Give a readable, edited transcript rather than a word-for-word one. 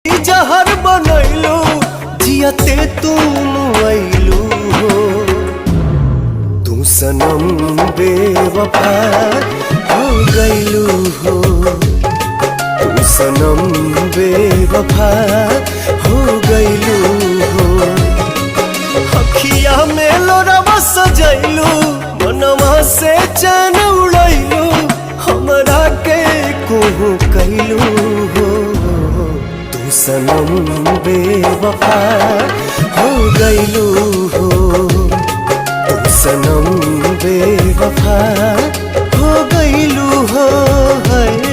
जहर बनैलू जियते तुम आइलू हो तू सनम बेवफा हो गइलू हो तू सनम बेवफा हो गइलू हो अखिया में लोरवा सजैलू मनवा से चैन उड़ैलू हमरा के कोहू कैलू हो तू सनम बेवफा हो गइलू हो तू सनम बेवफा हो गइलू हो है।